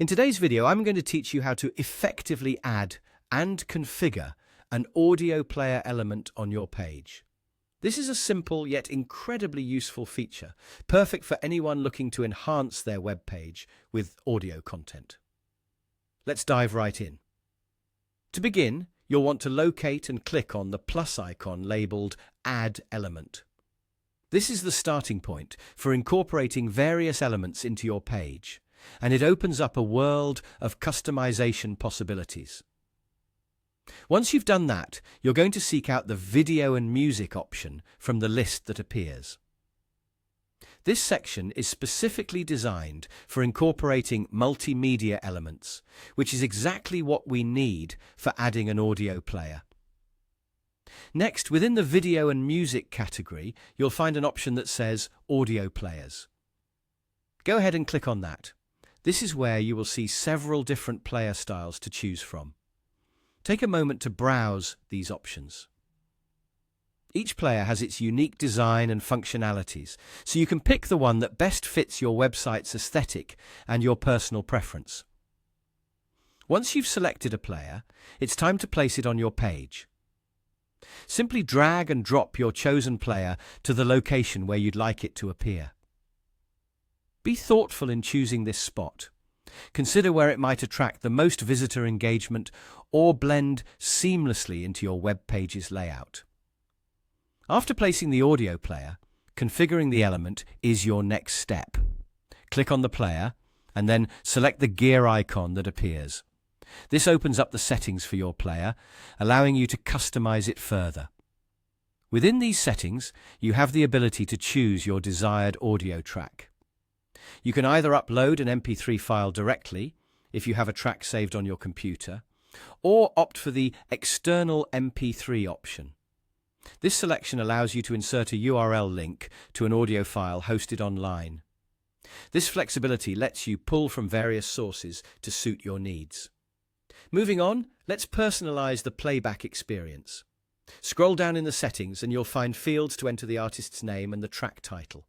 In today's video, I'm going to teach you how to effectively add and configure an audio player element on your page. This is a simple yet incredibly useful feature, perfect for anyone looking to enhance their web page with audio content. Let's dive right in. To begin, you'll want to locate and click on the plus icon labeled Add Element. This is the starting point for incorporating various elements into your page, and it opens up a world of customization possibilities. Once you've done that, you're going to seek out the video and music option from the list that appears. This section is specifically designed for incorporating multimedia elements, which is exactly what we need for adding an audio player. Next, within the video and music category, you'll find an option that says Audio Players. Go ahead and click on that. This is where you will see several different player styles to choose from. Take a moment to browse these options. Each player has its unique design and functionalities, so you can pick the one that best fits your website's aesthetic and your personal preference. Once you've selected a player, it's time to place it on your page. Simply drag and drop your chosen player to the location where you'd like it to appear. Be thoughtful in choosing this spot. Consider where it might attract the most visitor engagement or blend seamlessly into your web page's layout. After placing the audio player, configuring the element is your next step. Click on the player and then select the gear icon that appears. This opens up the settings for your player, allowing you to customize it further. Within these settings, you have the ability to choose your desired audio track. You can either upload an MP3 file directly, if you have a track saved on your computer, or opt for the external MP3 option. This selection allows you to insert a URL link to an audio file hosted online. This flexibility lets you pull from various sources to suit your needs. Moving on, let's personalize the playback experience. Scroll down in the settings and you'll find fields to enter the artist's name and the track title.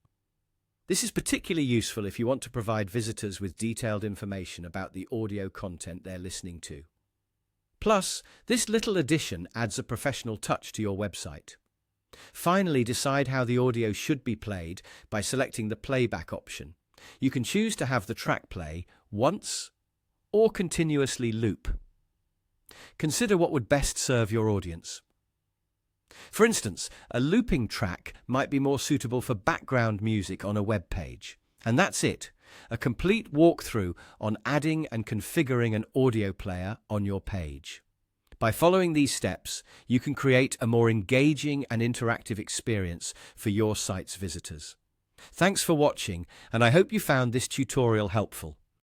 This is particularly useful if you want to provide visitors with detailed information about the audio content they're listening to. Plus, this little addition adds a professional touch to your website. Finally, decide how the audio should be played by selecting the playback option. You can choose to have the track play once or continuously loop. Consider what would best serve your audience. For instance, a looping track might be more suitable for background music on a web page. And that's it, a complete walkthrough on adding and configuring an audio player on your page. By following these steps, you can create a more engaging and interactive experience for your site's visitors. Thanks for watching, and I hope you found this tutorial helpful.